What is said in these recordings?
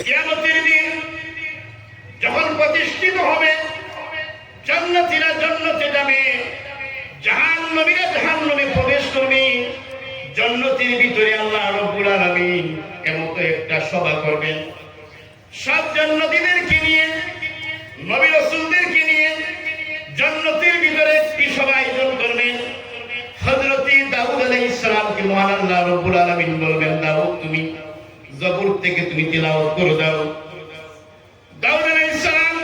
কিয়ামতের দিন যখন প্রতিষ্ঠিত হবে, জান্নাতীরা জান্নাতে যাবে, জাহান্নামীরা জাহান্নামে প্রবেশ করবে। জান্নাতের ভিতরে আল্লাহ রাব্বুল আলামিন এমন একটা সভা করবেন, সব জান্নাতীদেরকে নিয়ে, নবী রাসূলদেরকে নিয়ে জান্নাতের ভিতরে একটি সভা আয়োজন করবেন। হযরত দাউদ আলাইহিস সালামকে মহান আল্লাহ রাব্বুল আলামিন বলবেন, দাউদ তুমি জবর থেকে তুমি তিলাওয়াত করে দাও। দাউদ আলাইহিস সালাম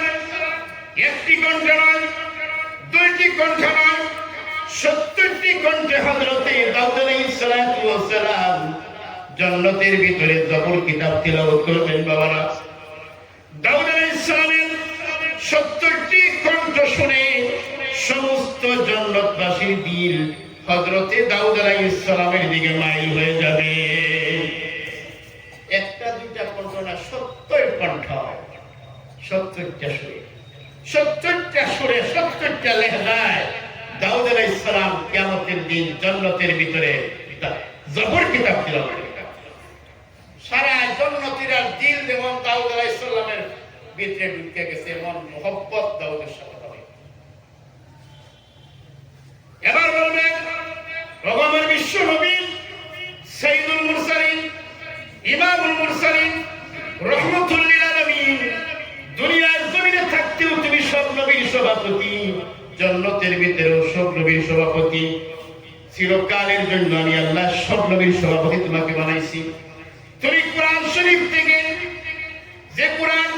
একটি কণ্ঠ নয়, দুইটি কণ্ঠ নয়, 70টি কণ্ঠে হযরত দাউদ আলাইহিস সালাম জান্নাতের ভিতরে জবর কিতাব তিলাওয়াত করবেন। বাবারা, দাউদ আলাইহিস সালামের 70টি কণ্ঠ শুনে সমস্ত জান্নাতবাসীর দিল হযরত দাউদ আলাইহিস সালামের দিকে মাইল হয়ে যাবে। একটা দুইটা কণ্ঠ না, 70 কণ্ঠ, 70টা সুরে, 70টা সুরে, 70টা লেহজায় দাউদ আলাইহিস সালাম কিয়ামতের দিন জান্নাতের ভিতরে জবর কিতাব তিলাওয়াত করবেন। সারা জান্নাতীরা দিল যেমন দাউদ আলাইহিস সালামের ভিতরে ঢুকে গেছে, এমন মোহব্বত দাউদের সাথে হবে। এবার বলবেন, ভগবানের বিশ্ব নবী সাইয়্যিদুল মুরসালিন, ইমামুল মুরসালিন, রাহমাতুল লিল আলামিন, দুনিয়ার জমিনে থাকতেও তুমি সব নবীর সভাপতি, জান্নাতের ভিতরেও সব নবীর সভাপতি। চিরকালের জন্য আমি আল্লাহ সব নবীর সভাপতি তোমাকে বানাইছি। তুমি কোরআন শরীফ থেকে যে কোরআন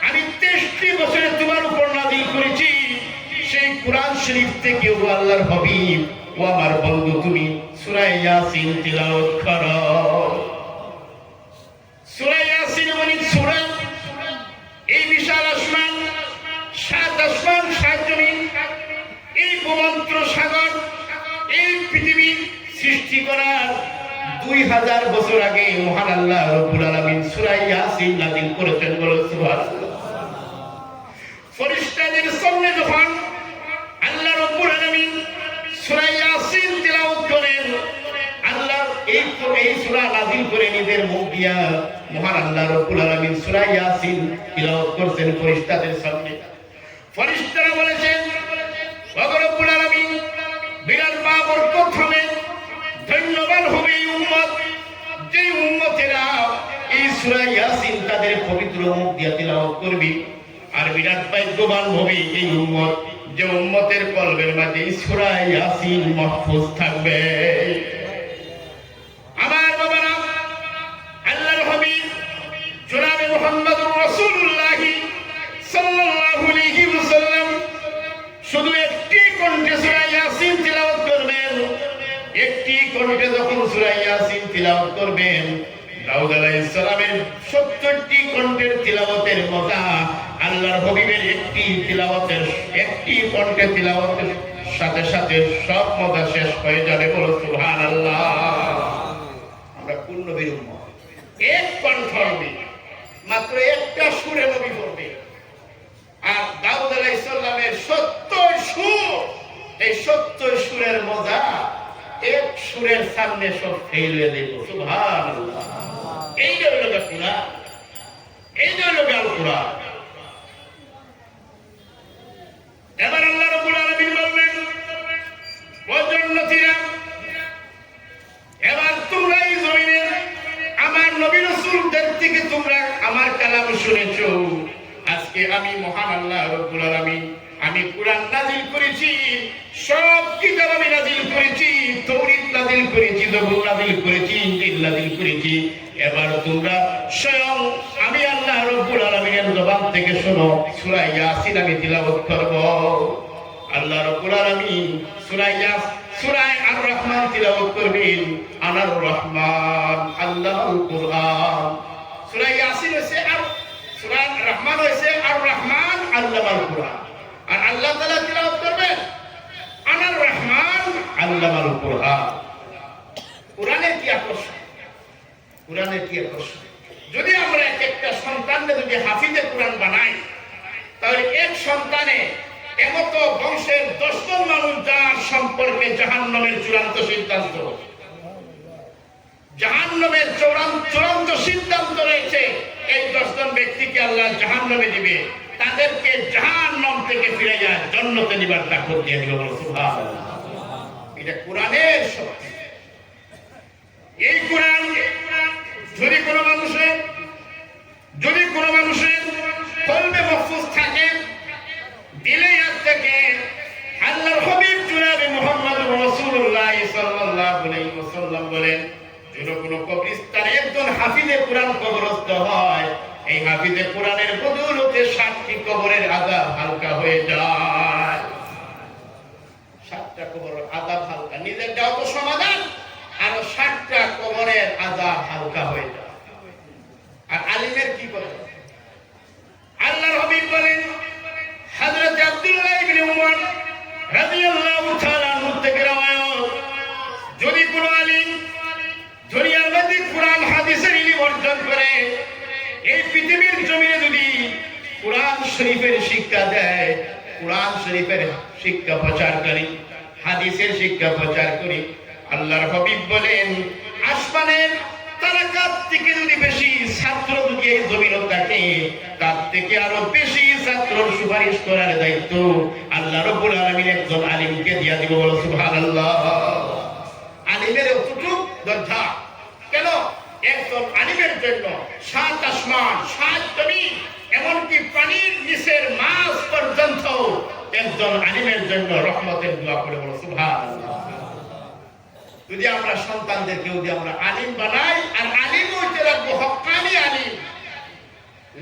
আমি 63 বছরে তোমার উপর নাযিল করেছি, সেই কোরআন শরীফ থেকে ও আল্লাহর হাবিব ও আমার বন্ধু তুমি সূরা ইয়াসিন তিলাওয়াত করো। সূরা ইয়াসিন মানে সূরা, এই বিশাল আসমান, 7 আসমান 7 জমিন, এই গোমন্ত্র সাগর, এই পৃথিবী সৃষ্টি করার 2000 বছর আগে মহান আল্লাহ রাব্বুল আলামিন সূরা ইয়াসিন নাযিল করেছেন। বলো সুবহানাল্লাহ। ফেরেশতাদের সামনে যখন আল্লাহ রাব্বুল আলামিন সূরা ইয়াসিন তিলাওয়াত করেন, আল্লাহ এই সূরা নাযিল করে নিজের মুখ দিয়া মহান আল্লাহ রাব্বুল আলামিন সূরা ইয়াসিন তিলাওয়াত করেছেন ফেরেশতাদের সামনে। ফেরেশতারা বলেছেন, ওগো রব্বুল আলামিন, বিরাট বরকত হবে, ধন্যবাদ হবে এই উম্মত, যে উম্মতেরা এই সূরা ইয়াসিন তাদের পবিত্র মুখ দিয়া তিলাওয়াত করবে। আর বিরাট ভাগ্যবান হবে এই উম্মত, যে উম্মতের কলবের মাঝে এই সূরা ইয়াসিন মাহফুজ থাকবে। আমার বাবারা, আল্লাহর হাবিব জনাবে মুহাম্মদুর রাসূলুল্লাহ সাল্লাল্লাহু আলাইহি ওয়াসাল্লাম শুধু একটি কণ্ঠে সূরা ইয়াসিন তিলাওয়াত করবেন। একটি কণ্ঠে যখন সূরা ইয়াসিন তিলাওয়াত করবেন, দাউদ আলাইহিস সালামের 70টি কণ্ঠের তিলাওয়াতের মজা আল্লাহর হাবিবের একটি কণ্ঠে তিলাওয়াতের সাথে সাথে সব মজা শেষ হয়ে যাবে। বলো সুবহানাল্লাহ। আমরা কোন নবীর উম্মত? এক কণ্ঠ নবী, মাত্র একটা সুরে নবী পড়বে। আর দাউদ আলাইহিস সালামের 70 সুর, এই 70 সুরের মজা এক সুরের সামনে সব ফেল হয়ে দেব। সুবহানাল্লাহ। এই যে হলো কোরআন, এই যে হলো কোরআন। এবার আল্লাহ রাব্বুল আলামিন বলবেন, ও জান্নাতীরা, এবার তোমরা এই জমিনে আমার নবী রাসূলদের থেকে তোমরা আমার কালাম শুনেছো। আজকে আমি মহান আল্লাহ রাব্বুল আলামিন, আমি কোরআন নাযিল করেছি, সব কিতাব আমি নাযিল করেছি, তাওরীত নাযিল করেছি, জবুর নাযিল করেছি, ইনজিল নাযিল করেছি। এবার তোমরা স্বয়ং আমি আল্লাহ রাব্বুল আলামিনের জবান থেকে শোনো, সূরা ইয়াসিন আমি তিলাওয়াত করব। আল্লাহ রাব্বুল আলামিন সূরা আর রহমান তিলাওয়াত করবেন। আনার রহমান আল্লাহুল কুরআন। সূরা ইয়াসিন হইছে আর সূরা রহমান হইছে আর রহমান আল্লাহুল কুরআন। আর আল্লাহ তাআলা তিলাওয়াত করবেন আনার রহমান আল্লাহুল কুরআন। কোরআনের কি আকর্ষণ, কোরআনের কি আকর্ষণ! যদি আমরা একটা সন্তানকে যদি হাফিজে কোরআন বানাই, তাহলে এক সন্তানে এমত বংশের 10 জন মানুষ যার সম্পর্কে জাহান্নামের চূড়ান্ত সিদ্ধান্ত, জাহান্নামের চূড়ান্ত সিদ্ধান্ত রয়েছে, এই 10 ব্যক্তিকে আল্লাহ জাহান্নামে দিবে, তাদেরকে জাহান্নাম থেকে ফিরে যায় জান্নাতে নিবার তাকত দিয়ে দিবে। বলো সুবহানাল্লাহ। এটা কোরআনের শক্তি। এই কোরআন যদি কোনো মানুষের কলবে মাহফুজ থাকে, দিলে ইয়াদ থাকে, আল্লাহর হাবিব জনাবে মুহাম্মদুর রাসূলুল্লাহ সাল্লাল্লাহু আলাইহি ওয়াসাল্লাম বলেন, যদি কোনো কবরস্থানে একজন হাফিজে কোরআন কবরস্থ হয়, এই হাফিজে কোরআনের বদৌলতে 7টি কবরের আযাব হালকা হয়ে যায়। 7টা কবরের আযাব হালকা, নিজের দাও তো সমাধান, আর 7টা কবরের আযাব হালকা হয়ে যায়। আর আলিমের কি কথা? আল্লাহর হাবিব বলেন, হযরত আব্দুল্লাহ ইবনে উমর রাদিয়াল্লাহু তাআলা আনহু থেকে রওয়ায়াত, যদি কোনো আলিম দুনিয়ার মধ্যে কোরআন হাদিসের ইলম অর্জন করে, এই পৃথিবীর জমিনে যদি কোরআন শরীফের শিক্ষা দেয়, কোরআন শরীফের শিক্ষা প্রচার করে, হাদিসের শিক্ষা প্রচার করে, আল্লাহর হাবিব বলেন, আসমানের তারাকাত থেকে যদি বেশি ছাত্র যদি এই জমিনে থাকে, তার থেকে আরো বেশি ছাত্রর সুপারিশ করার দায়িত্ব আল্লাহ রাব্বুল আলামিন একজন আলিমকে দিয়া দিব। বলো সুবহানাল্লাহ। আলিমের এতটুকু দরজা কেন? একজন আলিমের জন্য 7 আসমান 7 জমিন, এমনকি পানির নিচের মাছ পর্যন্ত একজন আলিমের জন্য রহমতের দোয়া করে। বলো সুবহানাল্লাহ। যদি আমরা সন্তানদেরকে যদি আমরা আলিম বানাই, আর আলিম হইতে রাখবো হক্কানি আলিম,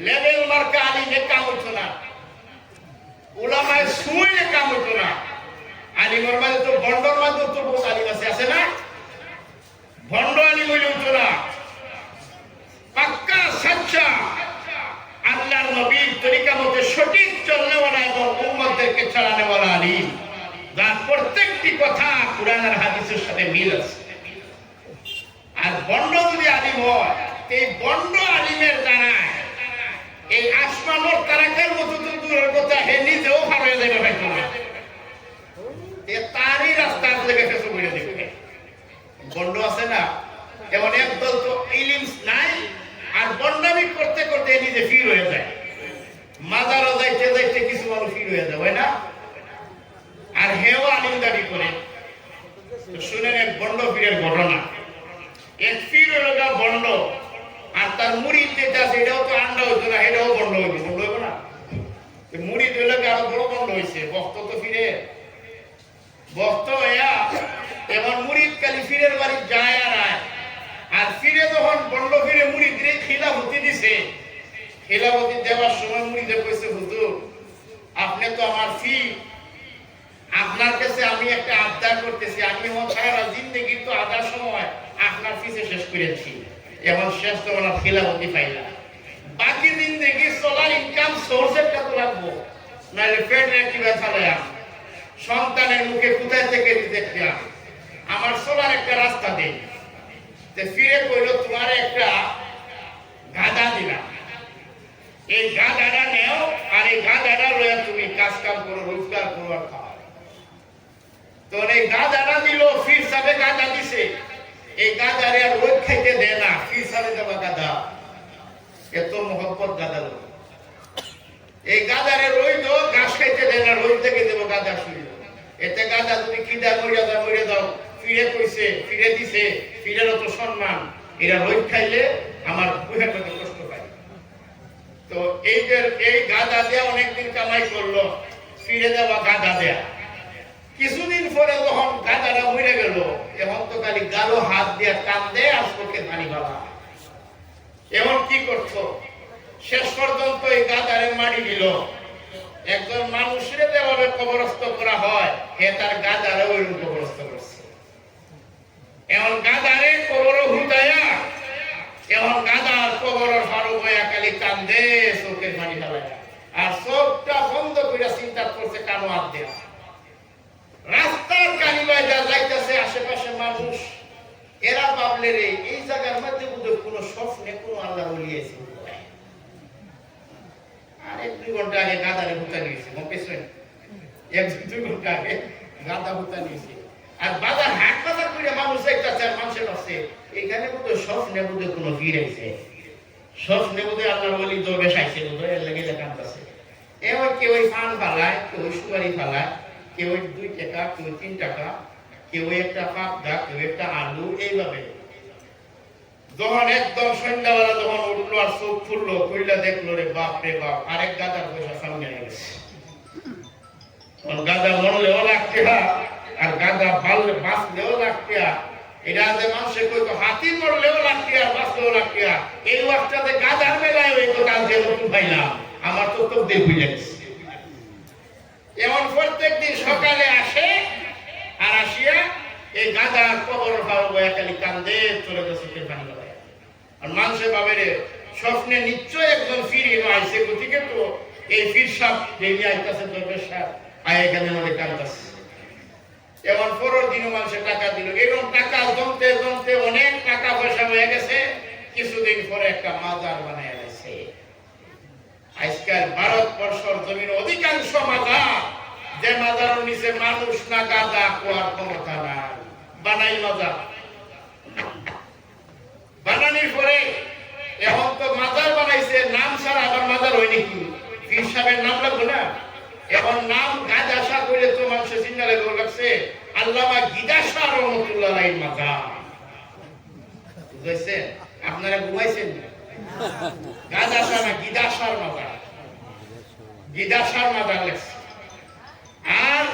লেভেল মার্কা আলিমে কাম হইতো না, উলামায়ে সুইলে কাম হইতো না। আলিমের মাঝে তো বন্ডর মাঝে তো বহুত আলিম আছে না? ভণ্ড আলিম হইলে হইতো না, পাক্কা সাচ্চা আল্লাহর নবীর তরিকা মতে সঠিক চলনেওয়ালা এবং উম্মতদেরকে চালানেওয়ালা আলিম, যার প্রত্যেকটি কথা কোরআন আর হাদিসের সাথে মিল আছে। আর বন্ড যদি আলিম হয়, এই বন্ড আলিমের দ্বারা এই আসমানের তারাকার মতো তো দূরের কথা, হে নিজেও পার হয়ে যাবে হয়তো না, তারই রাস্তার লেগে ফেসে করে দেবে। বন্ড আছে না, এমন একদল তো ইলিম নাই, আর বন্ডামি করতে করতে নিজে ফির হয়ে যায়, মাজারও যাইতে যাইতে কিছু মানুষ ফির হয়ে যায়, হয় না? আর হেও আলিম দাবি করে। শুনেন এক বন্ড পীরের ঘটনা। এক পীর হলো বন্ড, আর তার মুরিদ যেটা আছে এটাও তো আন্ডা হইতো না, এটাও বন্ড হইবে। বন্ড হইব না? মুরিদ হইলে আরো বড় বন্ড হয়েছে। ভক্ত তো ফিরে ভক্ত হইয়া এমন মুরিদ কালি ফিরের বাড়ি যায় আর আয়। আর ফিরে যখন বন্ড ফিরে মুরিদরে খিলাফতি দিছে, খিলাফতি দেওয়ার সময় মুরিদে কইছে, হুজুর আপনি তো আমার ফি, আপনার কাছে আমি একটা আবদার করতেছি, আমি আমার সারা জিন্দেগি তো আদার সময় আপনার ফিসে শেষ করেছি, এখন শেষ তো আমার খিলাফতি পাইলা, বাকি জিন্দেগি চলার ইনকাম সোর্স একটা তো লাগবো, নাহলে পেট একটি ব্যথা লয়া সন্তানের মুখে কোথায় থেকে দেখতে আমার চলার একটা রাস্তা দেই। ফিরে কইল, তোমার একটা গাধা দিলাম, এই গাধাটা নেও, আর এই গাধাটা লয়া তুমি কাজ কাম করো, রোজগার করো আর খাও। তো এই গাধাটা দিল, ফির সাথে গাধা দিছে, এই গাধারে আর রোজ খাইতে দেয় না, ফির সাথে দেওয়া গাধা এত মহব্বত গাধা লোক। এই গাধারে রোজ দো, ঘাস খাইতে দেয় না, রোজ থেকে দেবো গাধা শুয়ে, এতে গাধা তুমি খিদা মরিয়া দাও। ফিরে কইছে, ফিরে দিছে, ফিরের তো সম্মান, এরা রোজ খাইলে আমার বুঝে কষ্ট পায়। তো এই গাধা দেয়া অনেকদিন কামাই করলো, ফিরে দেওয়া গাধা দেয়া। কিছুদিন পরে যখন গাধাটা মরে গেল, এখন তো খালি গালো হাত দিয়ে কান দেয় আর চোখে পানি বাবা। এখন কি করছো? শেষ পর্যন্ত এই গাধারে মারি দিল। একজন মানুষের যেভাবে কবরস্থ করা হয়, হে তার গাধারে ওইরকম কবরস্থ করছে। এখন গাধারে কবর হুতায়া, এখন গাধার কবর ফারুক হইয়া খালি কান্দে, চোখের পানি ঢালায়, আর চোখটা বন্ধ করে চিন্তা করছে কানো হাত দেয়া। রাস্তার কাহিবায় যা যাইতেছে আশেপাশে মানুষ, এরা ভাবলে রে এই জায়গার মধ্যে বুঝে কোন স্বপ্নে কোন আল্লাহ বলিয়েছে। আর 1-2 ঘন্টা আগে গাধারে হুতা নিয়েছে, পেছনে 1-2 ঘন্টা আগে গাধা হুতা নিয়েছে। আর বাজার হাট বাজার করে মানুষ যাইতেছে, আর মানুষের আছে এখানে বুঝে স্বপ্নে বুঝে কোন ভিড় হয়েছে। স্বপ্নে বোধহয় আল্লাহর ওলি দরবেশ আইছে বোধহয় এর লাগি কাঁদতেছে। এবার কেউ পান ফালায়, কেউ সুপারি ফালায়, কেউ 2 টাকা, কেউ 3 টাকা, কেউ একটা পাবদা, কেউ একটা আলু, এইভাবে। যখন একদম সন্ধ্যাবেলা যখন উঠলো আর চোখ খুললো, খুললে দেখলো রে বাপ রে বাপ, আরেক গাদার পয়সা সামনে গেছে। গাদা মরলেও লাগতে আর গাদা বাঁচলেও লাগতে। এটা যে মানুষের কইতো হাতি মরলেও লাগতে আর বাঁচলেও লাগতে, এই ওয়াক্তটাতে গাদার বেলায় ওই কথা যে নতুন পাইলাম আমার তো তোক দিয়ে বুঝে গেছে। এমন প্রত্যেক দিন সকালে আসে আর আসিয়া এই গাদা কবর খালি কান্দে চলে গেছে পানি লাগায়। আর মানুষের বাবেরে স্বপ্নে নিশ্চয় একজন ফিরে আইসে গতিকে তো এই ফির সাপ ডেলি আইতাছে দরবেশ সাপ আয় এখানে মনে কান্দাছে। এমন পরের দিনও মানুষের টাকা দিল, এরকম টাকা জমতে জমতে অনেক টাকা পয়সা হয়ে গেছে। কিছুদিন পরে একটা মাজার বানায় গেছে। আজকাল ভারতবর্ষের জমির অধিকাংশ মাজার, যে মাজারের নিচে মানুষ না গাদা কোয়ার ক্ষমতা নাই, বানাই মাজার। বানানির পরে এখন তো মাজার বানাইছে, নাম ছাড়া আবার মাজার হয় নাকি? পীর সাহেবের নাম লাগবে না? এখন নাম গাদা শাহ করলে তো মানুষের চিন্তা লাগছে আল্লামা গিদা শাহ রহমতুল্লাহ আলাইহির মাজার। বুঝাইছেন? আপনারা ঘুমাইছেন? গাদা শাহ না, গিদা শাহর মাজার। গিদা শাহর মাজার লেখছে। আর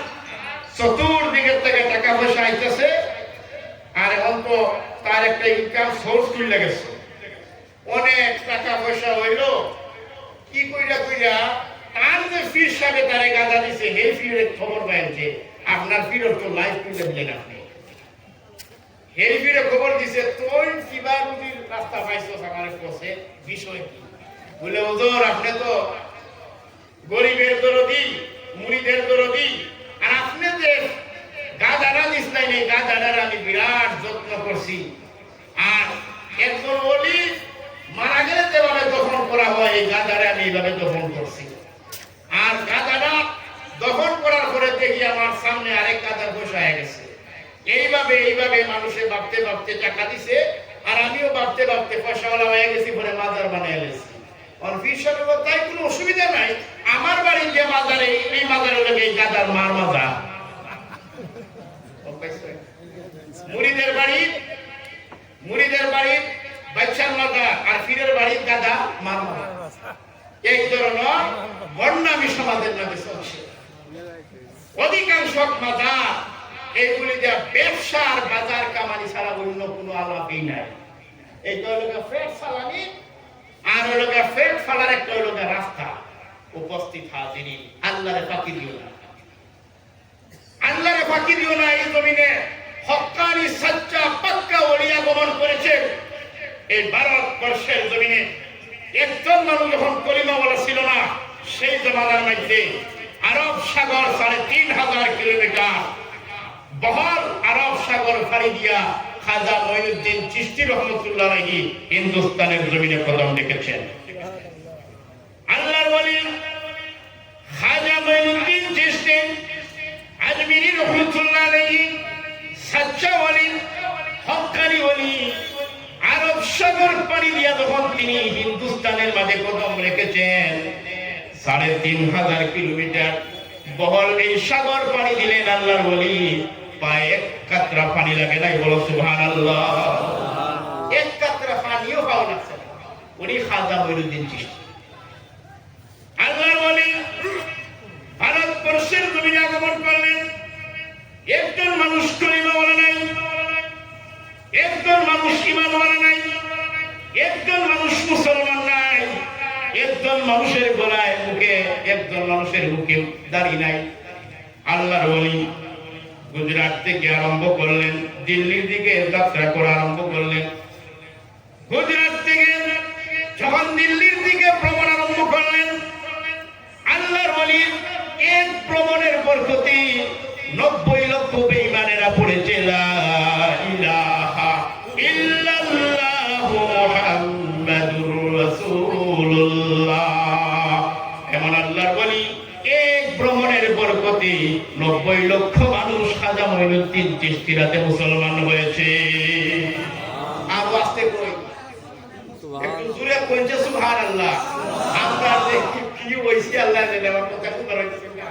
চতুর্দিকের থেকে টাকা পয়সা আইতেছে। আর এখন তো তার একটা ইনকাম সোর্স তুলে গেছে, অনেক টাকা পয়সা হইল। কি কইরা কইরা তার যে ফির সাহেব তারে গাদা দিছে, এই ফিরের খবর পাইছে আপনার ফিরের তো লাইফ তুলে দিলেন আপনি। এই ফিরে খবর দিছে তুই কিবা রুজির রাস্তা পাইছো আমার কাছে, বিষয় কি? বলে ওজোর আপনি তো গরিবের দরদি, মুড়িদের দরদি, আর আপনি যে গাদারা দিস নাই, গাদারার আমি বিরাট যত্ন করছি। আর একজন ওলি মারা গেলে যেভাবে দফন করা হয়, এই গাদারে আমি এইভাবে দফন করছি। আর গাদাটা দফন করার পরে দেখি আমার সামনে আরেক গাদার বসা হয়ে গেছে। এইভাবে মানুষে ভাবতে ভাবতে টাকা দিছে, আর আমিও ভাবতে ভাবতে পয়সাওয়ালা হয়ে গেছি, পরে মাজার বানিয়ে গেছি। তাই কোনো অসুবিধা নাই। আমার বাড়ির যে মাজারে, এই মাজারে লাগে এই গাদার মার মাজার। মুড়িদের বাড়ির বাচ্চার মাজার, আর ফিরের বাড়ির গাদা মার মাজার। এই ধরনের বর্ণামী সমাজের নামে চলছে। অধিকাংশ মাজার এইগুলি যে ব্যবসা আর বাজার কামানি ছাড়া অন্য কোনো আলাপই নাই। এই তো হলো ফেট সালামি, আর হলো ফেট ফালার একটা হলো রাস্তা। উপস্থিত হাজিরিন, আল্লাহরে ফাঁকি দিও না, আল্লাহরে ফাঁকি দিও না। এই জমিনে হক্কানি সাচ্চা পাক্কা ওলিয়া গমন করেছে। এই ভারতবর্ষের জমিনে একজন মানুষ যখন কলিমাওয়ালা ছিল না, সেই জমানার মধ্যে আরব সাগর ৩,৫০০ কিলোমিটার বহর আরব সাগর পাড়ি দিয়া খাজা মঈনুদ্দিন চিশতি রহমতুল্লাহ আলাইহি হিন্দুস্তানের জমিনে কদম রেখেছেন। আল্লাহর ওলি খাজা মঈনুদ্দিন চিশতি আজমিরি রহমতুল্লাহ আলাইহি সাচ্চা ওলি, হক্কানি ওলি, আরব সাগর পাড়ি দিয়া যখন তিনি হিন্দুস্তানের মাঝে কদম রেখেছেন, ৩,৫০০ কিলোমিটার বহল এই সাগর পাড়ি দিলেন আল্লাহর ওলি। পায়ে এক কাতরা পানি লাগে নাই, বলো সুবহানাল্লাহ। এক কাতরা পানিও পাওয়া লাগছে না। উনি খাজা মঈনুদ্দিন চিশতি আল্লাহর ওলি ভারতবর্ষের জমিনে আগমন করলেন। একজন মানুষ কলিমা বলে নাই, একজন মানুষ ঈমান বলে নাই, একজন মানুষ মুসলমান নাই, একজন মানুষের গলায় মুখে, একজন মানুষের মুখে দাড়ি নাই। আল্লাহর ওলি গুজরাট থেকে আরম্ভ করলেন, দিল্লির দিকে যাত্রা করা আরম্ভ করলেন। গুজরাট থেকে যখন দিল্লির দিকে ভ্রমণ আরম্ভ করলেন, আল্লাহর ওলির এক ভ্রমণের বরকতে ৯০ লক্ষ বেঈমানেরা পড়েছে লা ইলাহা ইল্লাল্লাহু মুহাম্মাদুর রাসূলুল্লাহ। এমন আল্লাহর ওলি এক ভ্রমণের বরকতে ৯০ লক্ষ মানুষ খাজা মঈনুদ্দিন চিশতিরাতে মুসলমান হয়েছে। আর আসতে কই একটু জোরে কইছে সুবহানাল্লাহ। আমরা কি হইছে আল্লাহ জানে, আমার কথা কি করাইছে না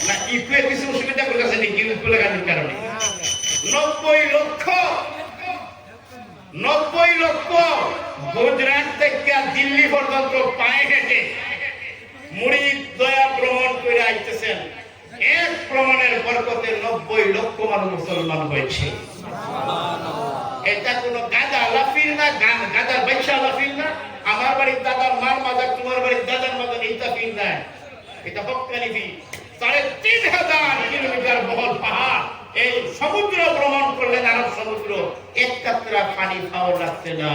না ইকুয়ে কিছু অসুবিধা করতেছে নাকি ইকু লাগানোর কারণে? 90 লক্ষ গুজরাট থেকে দিল্লি পর্যন্ত পায়ে হেঁটে মুরিদ দয়া ভ্রমণ করে আইতেছেন। এক ভ্রমণের বরকতে 90 লক্ষ মানুষ মুসলমান হয়েছে। এটা কোনো গাদা লাফিল না, গাদার বাইশা লাফিল না, আমার বাড়ির দাদার মার মাজার, তোমার বাড়ির দাদার মাজার, এইটা ফিল নাই। এটা হক্কানি ফিল। ৩,৫০০ কিলোমিটার বহল পাহাড়, এই সমুদ্র ভ্রমণ করলেন, আরব সমুদ্র, এক কাতরা পানি খাওয়া লাগছে না।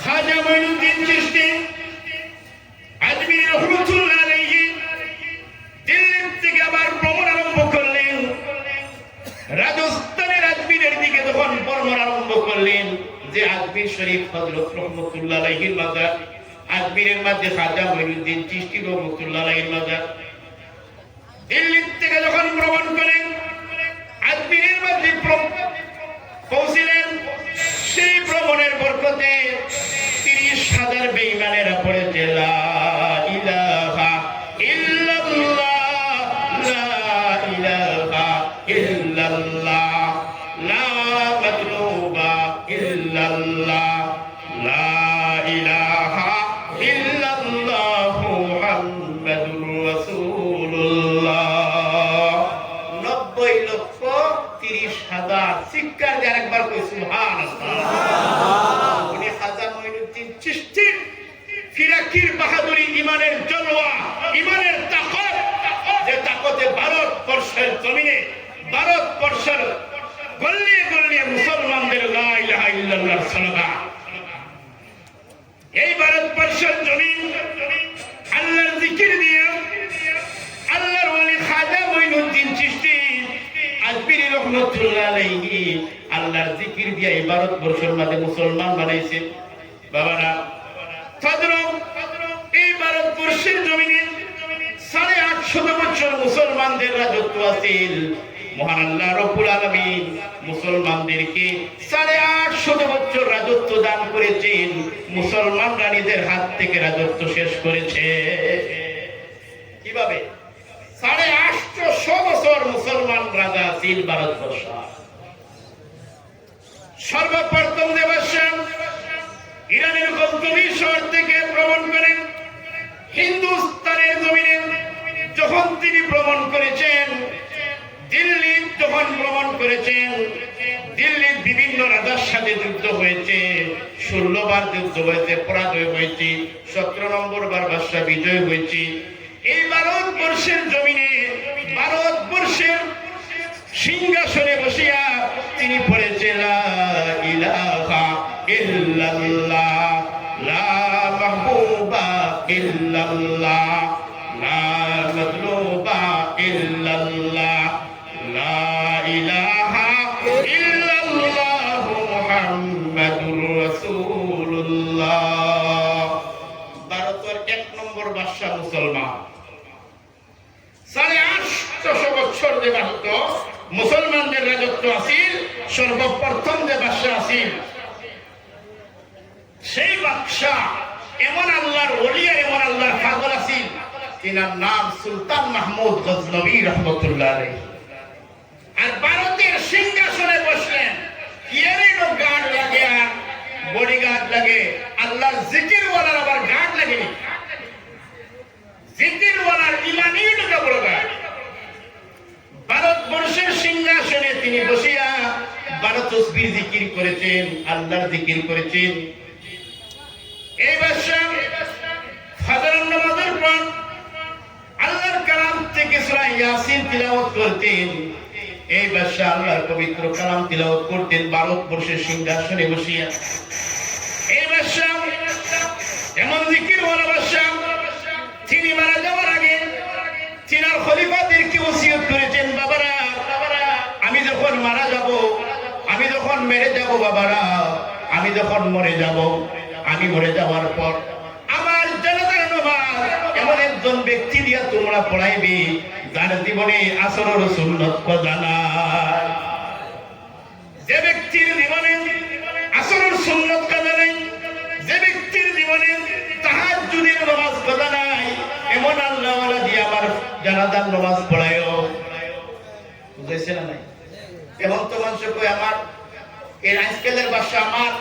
খাজা মঈনুদ্দিন চিশতি আজমির রহমাতুল্লাহ আলাইহি দিল্লি থেকে আবার ভ্রমণ আরম্ভ করলেন। রাজস্থানের আজমিরের দিকে যখন ভ্রমণ আরম্ভ করলেন, যে আজমির শরীফ হযরত রহমাতুল্লাহ আলাইহির মাজার, আজমিরের মধ্যে খাজা মঈনুদ্দিন চিশতি রহমাতুল্লাহ আলাইহির মাজার, দিল্লি থেকে যখন ভ্রমণ করেন আজমিরের মধ্যে পৌঁছিলেন, সেই ভ্রমণের বরকতে 30,000 বেঈমানেরা পড়েছে লা ইলাহা ইল্লাল্লাহ, লা ইলাহা ইল্লাল্লাহ, লা মাতলুবা ইল্লাল্লাহ, লা ইলাহা ইল্লাল্লাহ মুহাম্মাদুর রাসূলুল্লাহ। 90 লক্ষ 30,000 শিক্ষার দিয়ে আরেকবার কই সুবহানাল্লাহ। উনি খাজা মঈনুদ্দিন চিশতির ফিরাকির বাহাদুরি, ইমানের জলওয়া, ইমানের তাকত, যে তাকতে ভারতবর্ষের জমিনে, ভারতবর্ষের গলিয়ে গলিয়ে মুসলমানদের লা ইলাহা ইল্লাল্লাহ স্লোগান। এই ভারতবর্ষের জমিন আল্লাহর জিকির দিয়ে আল্লাহর ওলি খাজা মঈনুদ্দিন চিশতি আজমিরি রহমাতুল্লাহ আলাইহি আল্লাহর জিকির দিয়ে এই ভারতবর্ষের মধ্যে মুসলমান বানাইছে। বাবারা, এই ভারতবর্ষের জমিনে 850 বছর মুসলমানদের রাজত্ব আছিল। মহান আল্লাহ রব্বুল আলামিন মুসলমানদেরকে 850 বছর রাজত্ব দান করেছেন। মুসলমানরা নিজের হাত থেকে রাজত্ব শেষ করেছে। কিভাবে? 850 বছর মুসলমান রাজা ছিল ভারতবর্ষ। সর্বপ্রথম দেবাশ্যাম ইরানের গজনবী শহর থেকে ভ্রমণ করেন হিন্দুস্তানের জমিনে। যখন তিনি ভ্রমণ করেছেন, দিল্লি যখন ভ্রমণ করেছেন, দিল্লির বিভিন্ন রাজার সাথে যুদ্ধ হয়েছে। 16 বার যুদ্ধ হয়েছে, পরাজয় হয়েছে। 17 নম্বর বার বাদশা বিজয় হয়েছে। এই ভারতবর্ষের জমিনে, ভারতবর্ষের সিংহাসনে বসিয়া তিনি পড়েছে লা ইলাহা ইল্লাল্লাহ, লা মাহবুবা ইল্লাল্লাহ, লা মাতলুবা ইল্লাল্লাহ, লা ইলাহা ইল্লাল্লাহ মুহাম্মাদুর রাসূলুল্লাহ। ভারতের 1 নম্বর বাদশা মুসলমান। 850 বছর যে রাজত্ব মুসলমানদের রাজত্ব আছিল, সর্বপ্রথম যে বাদশা আছিল, সেই বাদশা এমন আল্লাহর ওলি, এমন আল্লাহর পাগল আছিল, তিনার নাম সুলতান মাহমুদ গজনবী রহমতুল্লাহ আলাইহি। আর ভারতের সিংহাসনে বসলেন। ইয়ারিনো গার্ড লাগে, আর বডিগার্ড লাগে, আল্লাহর জিকিরওয়ালার আবার গার্ড লাগেনি। জিকিরওয়ালার ইমানই ঢুকে বড় গার্ড। ভারতবর্ষের সিংহাসনে তিনি বসিয়া 12 তসবিহ জিকির করেছেন, আল্লাহর জিকির করেছেন। এই বাদশা ফজরের নামাজের পর আল্লাহর কালাম থেকে সূরা ইয়াসিন তিলাওয়াত করতেন। এই বাদশা আল্লাহর পবিত্র কালাম তিলাওয়াত করতেন ভারতবর্ষের সিংহাসনে বসিয়া। এই বাদশা এমন জিকিরওয়ালা বাদশা, তিনি মারা যাওয়ার আগে তিনার খলিফাদেরকে ওসিয়ত করেছেন, বাবারা, আমি যখন মারা যাব, আমি যখন মেরে যাব, বাবারা, আমি যখন মরে যাব, আমি মরে যাওয়ার পর আমার জানাজার নামাজ এমন একজন ব্যক্তি দিয়া তোমরা পড়াইবে যার জীবনে আসরের সুন্নাত জানা, যে ব্যক্তির জীবনে আসরের সুন্নত কাজা নাই, যে ব্যক্তির জীবনে তাহাজ্জুদের নামাজ কাজা নাই, এমন আল্লাহ ওয়ালা দিয়ে আমার জানাজার নামাজ পড়ায়ও। বুঝাইছে না নাই? এমন তো মানুষ কই আমার এই আজকালের ভাষা আমার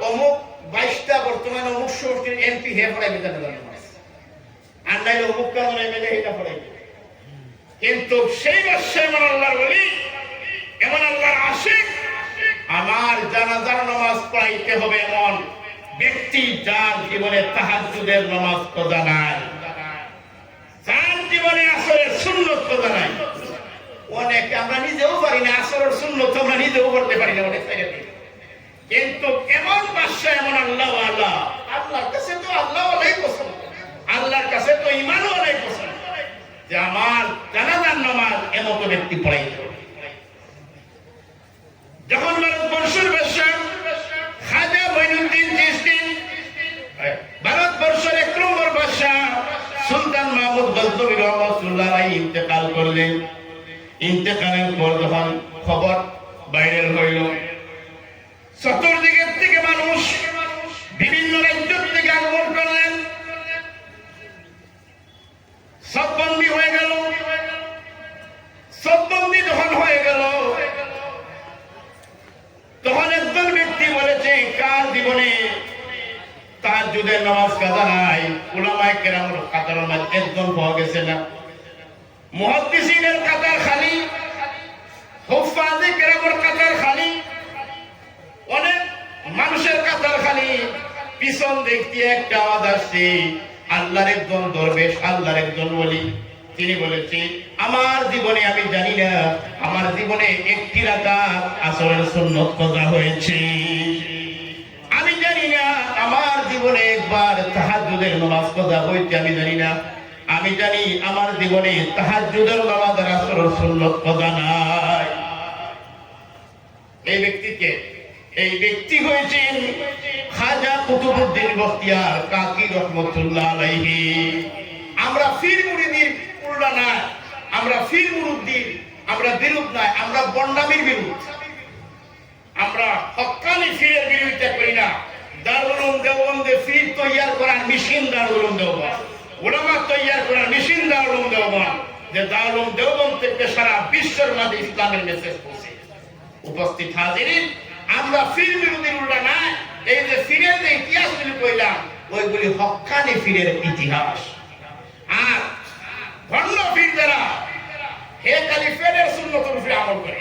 অমুক 22টা বর্তমানে অমুক শহরের এমপি হে পড়াইবে জানাজার নামাজ, আর নাই অমুক কারণে এমএলএ এটা পড়াইবে। কিন্তু সেই ভাষা এমন আল্লাহর ওলি, এমন আল্লাহর আশিক, আমার জানাজার নামাজ পড়াইতে হবে এমন ব্যক্তি যার জীবনে তাহাজ্জুদের নামাজ কাজা নাই, যার জীবনে আসরের সুন্নত কাজা নাই। অনেকে আমরা নিজেও পারি না, আসরের সুন্নত আমরা নিজেও করতে পারি না অনেক জায়গাতে। কিন্তু এমন বাদশা, এমন আল্লাহ ওয়ালা, আল্লাহর কাছে তো আল্লাহ ওয়ালাই পছন্দ, আল্লাহর কাছে তো ঈমান ওয়ালাই পছন্দ, যে আমার জানাজার নামাজ এমন ব্যক্তি পড়াইতে হবে। যখন ভারতবর্ষের বাদশা খাজা মঈনুদ্দিন চিশতি, ভারতবর্ষের 1 নম্বর বাদশা সুলতান মাহমুদ গজনবী রহমাতুল্লাহ আলাইহি ইন্তেকাল করলেন। ইন্তেকালের পর যখন খবর বাইরের হইল, চতুর্দিকের থেকে মানুষ বিভিন্ন রাজ্য থেকে আগমন করলেন, সব বন্দী হয়ে গেল। সব বন্দী যখন হয়ে গেল, তখন একজন ব্যক্তি বলেছে, কার জীবনে তাহাজ্জুদের নামাজ কাজা নাই? উলামায়ে কেরামের কাতার মধ্যে একজন পাওয়া গেছে না, মুহাদ্দিসিনের কাতার খালি, হুফাজে কেরামের কাতার খালি, অনেক মানুষের কাতার খালি। পিছন দেখতে একটা আওয়াজ আসছে, আল্লাহর একজন দরবেশ, আল্লাহর একজন ওলি। তিনি বলেছে, আমার জীবনে আমি জানি না, আমার জীবনে একটি রাকাত আসরের সুন্নত কাজা হয়েছে। আমি জানি না আমার জীবনে একবার তাহাজ্জুদের নামাজ কাজা হয়েছে, আমি জানি না। আমি জানি আমার জীবনে তাহাজ্জুদের নামাজ আর আসরের সুন্নত কাজা নাই। এই ব্যক্তিকে, এই ব্যক্তি হয়েছেন খাজা কুতুবউদ্দিন বখতিয়ার কাকি রহমাতুল্লাহ আলাইহি। আমরা ফির মুরিদির উল্টা না, আমরা ফির মুরিদির আমরা বিরোধ নাই, আমরা বন্ডামির বিরোধ। আমরা হক্কানি ফিরের বিরোধিতা করি না। দারুল উলুম দেওবন্দে ফির তৈয়ার করার মেশিন দারুল উলুম দেওবন্দ, উলামা তৈয়ার করার মেশিন দারুল উলুম দেওবন্দ, যে দারুল উলুম দেওবন্দ থেকে সারা বিশ্বের মাঝে ইসলামের মেসেজ পৌঁছে। উপস্থিত হাজিরিন, আমরা ফির বিরোধীর উল্টা না। এই যে ফিরের যে ইতিহাসগুলি কইলাম, ওইগুলি হক্কানি ফিরের ইতিহাস। আর ভণ্ড ফির যারা, হে খালি ফেরের সুন্নতের উপরে আমল করে।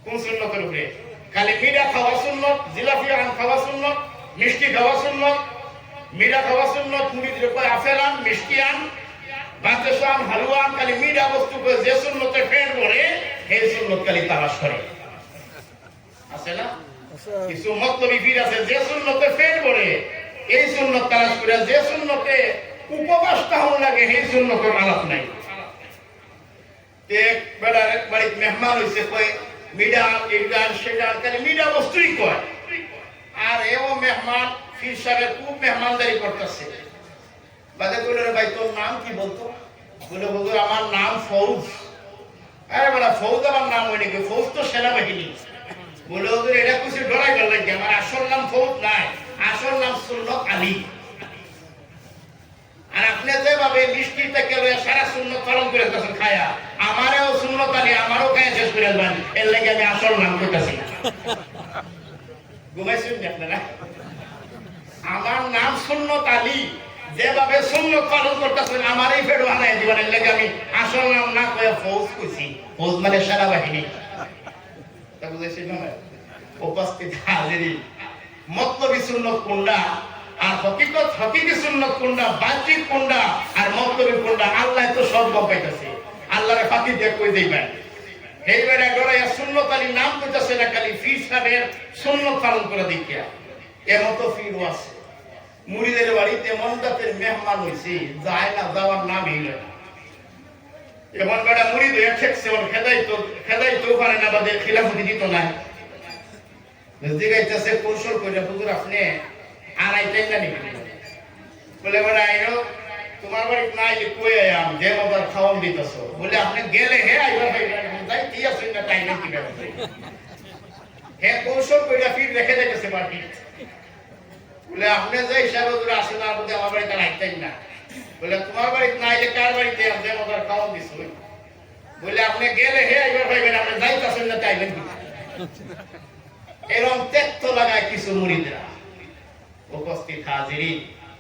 কোন সুন্নতের উপরে? খালি মিঠা খাওয়া সুন্নত, জিলাপি আন খাওয়া সুন্নত, মিষ্টি খাওয়া সুন্নত, মিঠা খাওয়া সুন্নত, মুড়ির উপরে আপেল আন, মিষ্টি আন, বাতাস আন, হালুয়া আন, খালি মিঠা বস্তু করে যে সুন্নতে ফের ভরে, এই সুন্নত খালি তালাশ করে। আছে না কিছু মতলবী ফির আছে, যে সুন্নতে ফের ভরে এই সুন্নত তালাশ করে, যে সুন্নতে উপবাস তাহন লাগে এই সুন্নতের আলাপ নাই। এক বেড়ার এক বাড়িতে মেহমান হয়েছে, কয় মিডা এটা সেটা খালি মিডা বস্তুই কয়। আর এও মেহমান ফির সাহেব খুব মেহমানদারি করতেছে। বাদে বলে, ভাই তোর নাম কি বলতো? বলে, হুজুর আমার নাম ফৌজ। আরে বলা, ফৌজ আমার নাম হয় নাকি? ফৌজ তো সেনাবাহিনী। বলে, হুজুর এটা কিছু ডরাই গেল নাকি? আমার আসল নাম ফৌজ নাই, আসল নাম সুন্নত আলী। আর আপনি যেভাবে মিষ্টি থেকে সারা সুন্নত পালন করে গেছেন খায়া, আমারও সুন্নত আলী, আমারও খায়া শেষ করে দেবেন, এর লাগে আমি আসল নাম করতেছি। ঘুমাইছেন আপনারা? আমার নাম সুন্নত আলী, যেভাবে সুন্নত পালন করতেছেন আমারই ফের বানাই দিবেন, এর লাগে আমি আসল নাম না কয়ে ফৌজ কইছি। ফৌজ মানে সেনাবাহিনী। তা বুঝেছেন না? উপস্থিত হাজিরিন, মতলবী সুন্নত কোনটা আর হকিকত হকিকি সুন্নত কোনটা, বাহ্যিক কোনটা আর মতলবী কোনটা, আল্লাহ তো সব গম পাইতেছে। আল্লাহরে ফাঁকি দিয়ে কই দিবেন। এই বেড়া ডরাইয়া সুন্নত আলীর নাম কইতেছে না, খালি ফির সাহেবের সুন্নত পালন করে দেখিয়া। এমতো ফিরও আছে। মুরিদের বাড়িতে মন্দাতের মেহমান হয়েছে, যায় না, যাওয়ার নাম হইল না। এমন বেড়া মুরিদ হয়ে ঠেকছে, ওর খেদাইতো পারে না, বাদে খিলাফতি দিত না। জিগাইতেছে কৌশল করে, হুজুর আপনি আর আইতেন না নাকি? বলে, বেড়া আইনো তোমার বাড়ি নাই কই আম যে মজার খাওয়ান দিতেছ। বলে, আপনি গেলে হে আইবার যাই কি আছে না তাই না কি হে কৌশল কইরা ফির রেখে যাইতেছে বাড়ি বলে আপনি যে হিসাবে হুজুর আসেন আর বলতে আমার বাড়িতে রাখতেন না বলে তোমার বাড়িতে না আইলে কার বাড়িতে আছে মজার খাওয়া দিছ বলে আপনি গেলে হে এবার ভাইবেন আপনি যাইতেছেন না চাইবেন কি এরকম তেত্ত লাগায় কিছু মুরিদরা উপস্থিত হাজিরিন